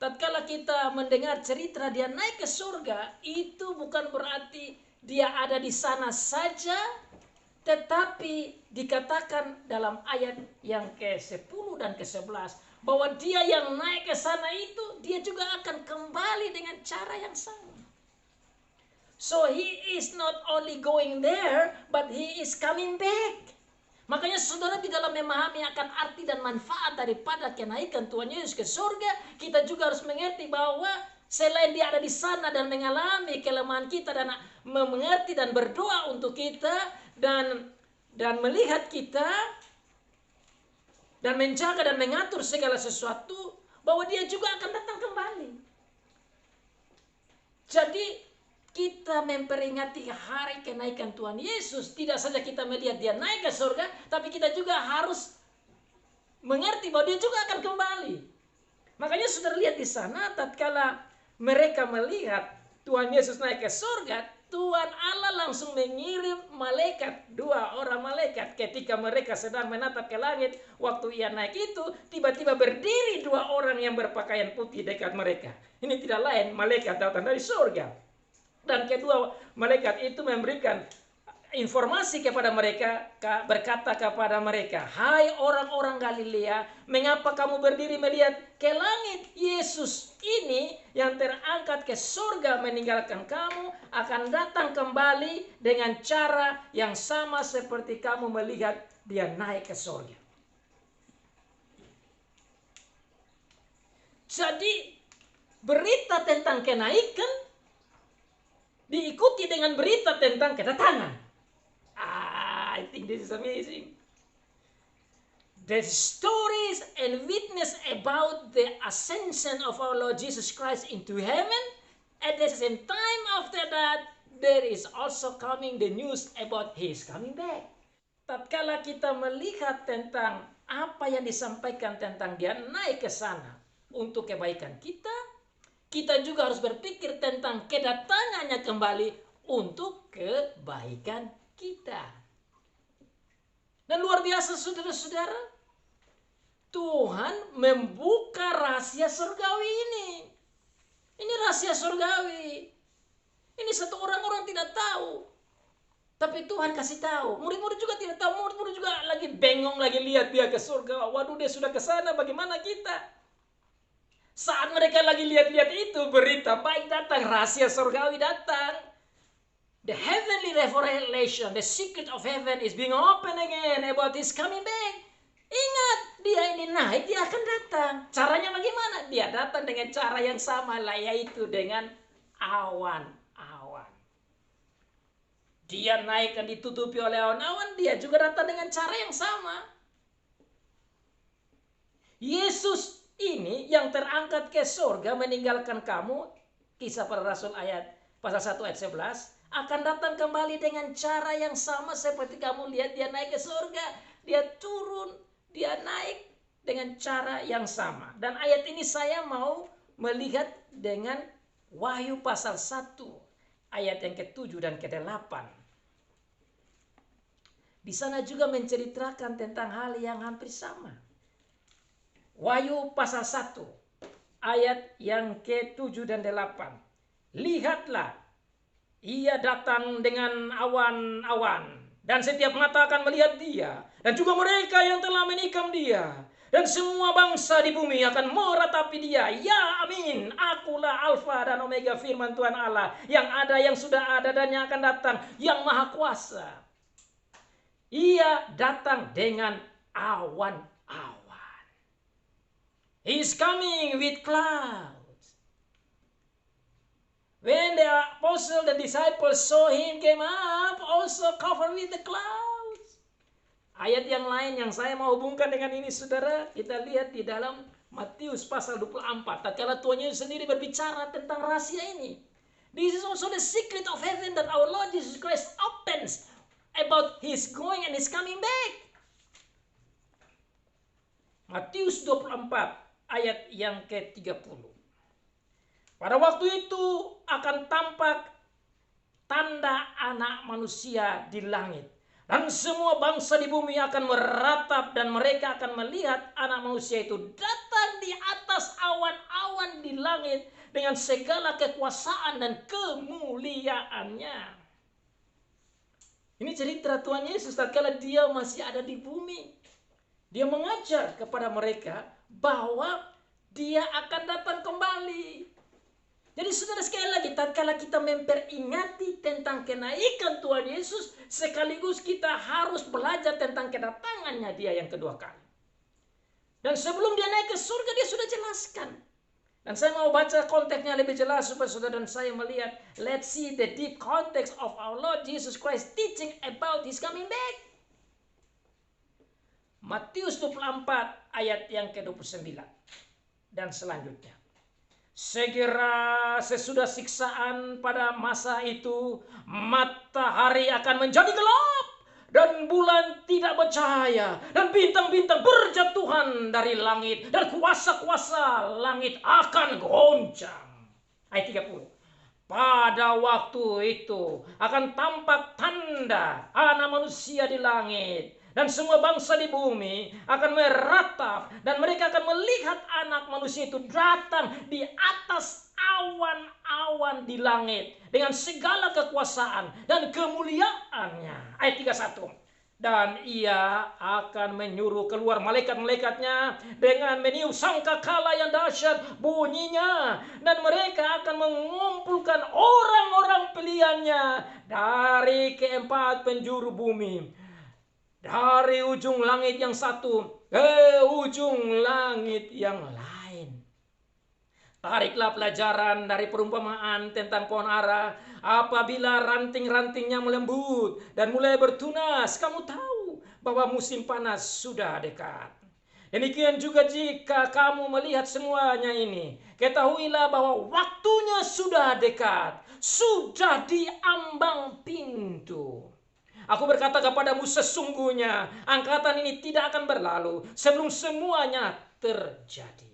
tatkala kita mendengar cerita dia naik ke surga, itu bukan berarti dia ada di sana saja, tetapi dikatakan dalam ayat yang ke-10 dan ke-11 bahwa dia yang naik ke sana itu dia juga akan kembali dengan cara yang sama. So he is not only going there, but he is coming back. Makanya saudara di dalam memahami akan arti dan manfaat daripada kenaikan Tuhan Yesus ke surga, kita juga harus mengerti bahwa selain dia ada di sana dan mengalami kelemahan kita dan mengerti dan berdoa untuk kita dan melihat kita dan menjaga dan mengatur segala sesuatu, bahwa dia juga akan datang kembali. Jadi kita memperingati hari kenaikan Tuhan Yesus, tidak saja kita melihat dia naik ke surga, tapi kita juga harus mengerti bahwa dia juga akan kembali. Makanya saudara lihat di sana, tatkala mereka melihat Tuhan Yesus naik ke surga, Tuhan Allah langsung mengirim malaikat, 2 orang malaikat. Ketika mereka sedang menatap ke langit, waktu ia naik itu, tiba-tiba berdiri 2 orang yang berpakaian putih dekat mereka. Ini tidak lain, malaikat datang dari surga. Dan kedua malaikat itu memberikan informasi kepada mereka, berkata kepada mereka, "Hai orang-orang Galilea, mengapa kamu berdiri melihat ke langit? Yesus ini yang terangkat ke surga meninggalkan kamu akan datang kembali dengan cara yang sama seperti kamu melihat dia naik ke surga." Jadi berita tentang kenaikan diikuti dengan berita tentang kedatangan. I think this is amazing. The stories and witness about the ascension of our Lord Jesus Christ into heaven, at the same time after that, there is also coming the news about His coming back. Tatkala kita melihat tentang apa yang disampaikan tentang dia naik ke sana untuk kebaikan kita, kita juga harus berpikir tentang kedatangannya kembali untuk kebaikan kita. Dan luar biasa saudara-saudara, Tuhan membuka rahasia surgawi ini. Ini rahasia surgawi. Ini satu orang tidak tahu. Tapi Tuhan kasih tahu. Murid-murid juga tidak tahu. Murid-murid juga lagi bengong, lagi lihat dia ke surga. Waduh, dia sudah ke sana, bagaimana kita? Saat mereka lagi lihat-lihat itu, berita baik datang, rahasia surgawi datang. The heavenly revelation, the secret of heaven is being opened again about His coming back. Ingat, dia ini naik, dia akan datang. Caranya bagaimana? Dia datang dengan cara yang sama lah, yaitu dengan awan-awan. Dia naik dan ditutupi oleh awan-awan, dia juga datang dengan cara yang sama. Yesus ini yang terangkat ke surga meninggalkan kamu, Kisah Para Rasul pasal 1 ayat 11, akan datang kembali dengan cara yang sama seperti kamu lihat dia naik ke surga. Dia turun, dia naik dengan cara yang sama. Dan ayat ini saya mau melihat dengan Wahyu pasal 1 ayat yang ke-7 dan ke-8. Di sana juga menceritakan tentang hal yang hampir sama. Wahyu pasal 1 ayat yang ke-7 dan 8. Lihatlah, ia datang dengan awan-awan, dan setiap mata akan melihat dia, dan juga mereka yang telah menikam dia, dan semua bangsa di bumi akan meratapi dia. Ya amin, akulah Alfa dan Omega, firman Tuhan Allah, yang ada, yang sudah ada, dan yang akan datang, yang maha kuasa. Ia datang dengan awan-awan. He is coming with clouds. When the apostle, the disciples saw him came up, also covered with the clouds. Ayat yang lain yang saya mau hubungkan dengan ini saudara, kita lihat di dalam Matius pasal 24. Tatkala Tuhan Yesus sendiri berbicara tentang rahasia ini. This is also the secret of heaven that our Lord Jesus Christ opens about His going and His coming back. Matius 24 ayat yang ke-30. Pada waktu itu akan tampak tanda Anak Manusia di langit. Dan semua bangsa di bumi akan meratap dan mereka akan melihat Anak Manusia itu datang di atas awan-awan di di langit dengan segala kekuasaan dan kemuliaannya. Ini cerita Tuhan Yesus tatkala dia masih ada di bumi. Dia mengajar kepada mereka bahwa dia akan datang kembali. Jadi saudara, sekali lagi, tatkala kita memperingati tentang kenaikan Tuhan Yesus, sekaligus kita harus belajar tentang kedatangannya dia yang kedua kali. Dan sebelum dia naik ke surga, dia sudah jelaskan. Dan saya mau baca konteksnya lebih jelas supaya saudara dan saya melihat. Let's see the deep context of our Lord Jesus Christ teaching about His coming back. Matius 24 ayat yang ke-29 dan selanjutnya. Segera sesudah siksaan pada masa itu, matahari akan menjadi gelap dan bulan tidak bercahaya dan bintang-bintang berjatuhan dari langit dan kuasa-kuasa langit akan goncang. Ayat 30. Pada waktu itu akan tampak tanda Anak Manusia di langit. Dan semua bangsa di bumi akan meratap. Dan mereka akan melihat Anak Manusia itu datang di atas awan-awan di langit. Dengan segala kekuasaan dan kemuliaannya. Ayat 31. Dan ia akan menyuruh keluar malaikat-malaikatnya dengan meniup sangkakala yang dahsyat bunyinya. Dan mereka akan mengumpulkan orang-orang pilihannya dari keempat penjuru bumi. Dari ujung langit yang satu ke ujung langit yang lain. Tariklah pelajaran dari perumpamaan tentang pohon ara. Apabila ranting-rantingnya melembut dan mulai bertunas, kamu tahu bahwa musim panas sudah dekat. Demikian juga jika kamu melihat semuanya ini, ketahuilah bahwa waktunya sudah dekat, sudah di ambang pintu. Aku berkata kepadamu, sesungguhnya angkatan ini tidak akan berlalu sebelum semuanya terjadi.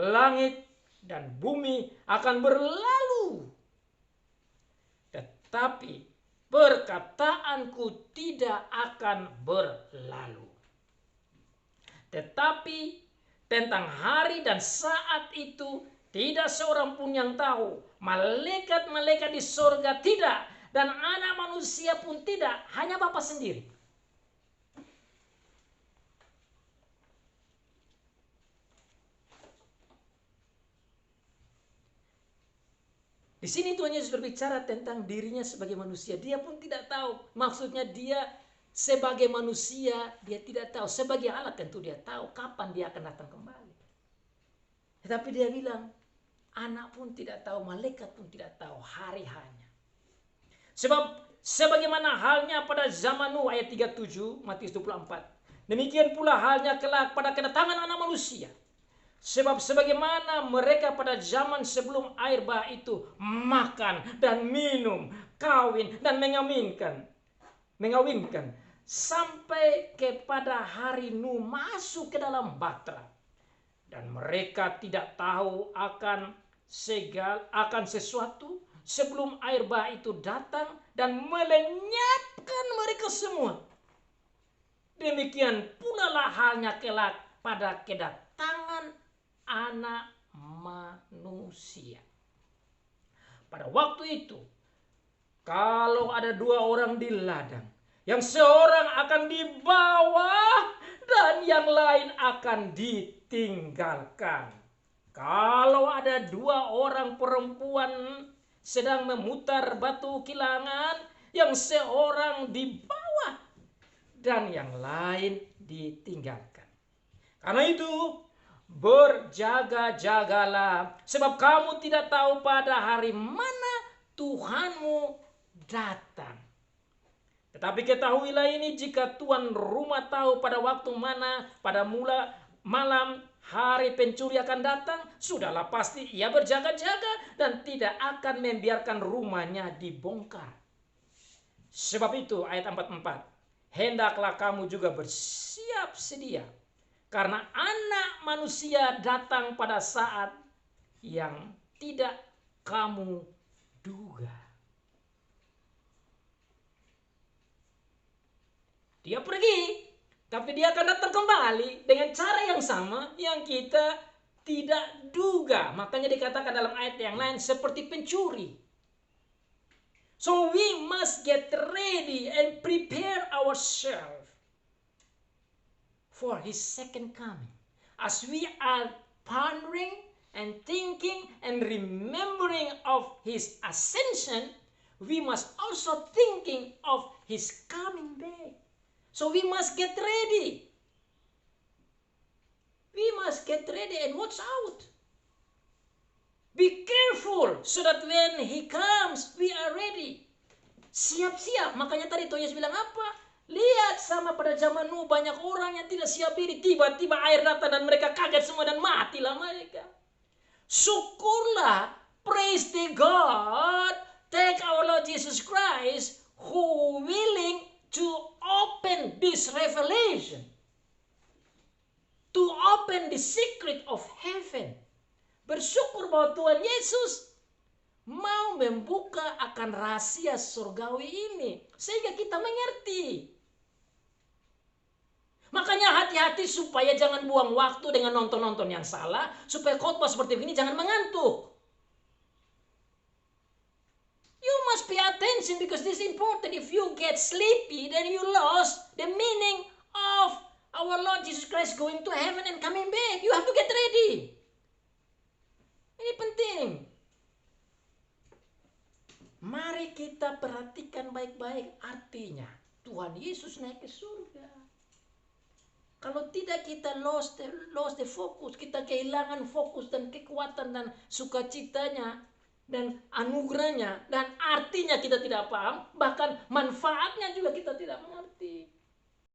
Langit dan bumi akan berlalu, tetapi perkataanku tidak akan berlalu. Tetapi tentang hari dan saat itu tidak seorang pun yang tahu. Malaikat-malaikat di sorga tidak, dan Anak Manusia pun tidak, hanya Bapa sendiri. Di sini Tuhan Yesus berbicara tentang dirinya sebagai manusia. Dia pun tidak tahu. Maksudnya dia sebagai manusia, dia tidak tahu. Sebagai Allah tentu dia tahu kapan dia akan datang kembali. Tetapi dia bilang, anak pun tidak tahu, malaikat pun tidak tahu hari-harinya. Sebab sebagaimana halnya pada zaman Nuh, ayat 37 Matius 24. Demikian pula halnya kelak pada kedatangan Anak Manusia. Sebab sebagaimana mereka pada zaman sebelum air bah itu makan dan minum, kawin dan mengawinkan sampai kepada hari Nuh masuk ke dalam bahtera. Dan mereka tidak tahu akan sesuatu sebelum air bah itu datang dan melenyapkan mereka semua. Demikian pula lah halnya kelak pada kedatangan Anak Manusia. Pada waktu itu, kalau ada dua orang di ladang, yang seorang akan dibawa dan yang lain akan ditinggalkan. Kalau ada dua orang perempuan sedang memutar batu kilangan, yang seorang dibawa dan yang lain ditinggalkan. Karena itu berjaga-jagalah, sebab kamu tidak tahu pada hari mana Tuhanmu datang. Tetapi ketahuilah ini, jika tuan rumah tahu pada waktu mana pada mula malam hari pencuri akan datang, sudahlah pasti ia berjaga-jaga dan tidak akan membiarkan rumahnya dibongkar. Sebab itu ayat 44, hendaklah kamu juga bersiap sedia, karena Anak Manusia datang pada saat yang tidak kamu duga. Dia pergi, tapi dia akan datang kembali dengan cara yang sama yang kita tidak duga. Makanya dikatakan dalam ayat yang lain seperti pencuri. So we must get ready and prepare ourselves for his second coming. As we are pondering and thinking and remembering of his ascension, we must also thinking of his coming back. So we must get ready. We must get ready and watch out. Be careful so that when he comes, we are ready. Siap-siap. Makanya tadi Tuhan Yesus bilang apa? Lihat sama pada zaman Nuh banyak orang yang tidak siap diri. Tiba-tiba air datang dan mereka kaget semua dan matilah mereka. Syukurlah, praise the God, thank our Lord Jesus Christ who willing to open this revelation. To open the secret of heaven. Bersyukur bahwa Tuhan Yesus mau membuka akan rahasia surgawi ini. Sehingga kita mengerti. Makanya hati-hati supaya jangan buang waktu dengan nonton-nonton yang salah. Supaya khotbah seperti ini jangan mengantuk. You must pay attention because this is important. If you get sleepy, then you lost the meaning of our Lord Jesus Christ going to heaven and coming back. You have to get ready. Ini penting. Mari kita perhatikan baik-baik artinya. Tuhan Yesus naik ke surga. Kalau tidak kita lost the focus, kita kehilangan fokus dan kekuatan dan sukacitanya dan anugerahnya dan artinya kita tidak paham, bahkan manfaatnya juga kita tidak mengerti.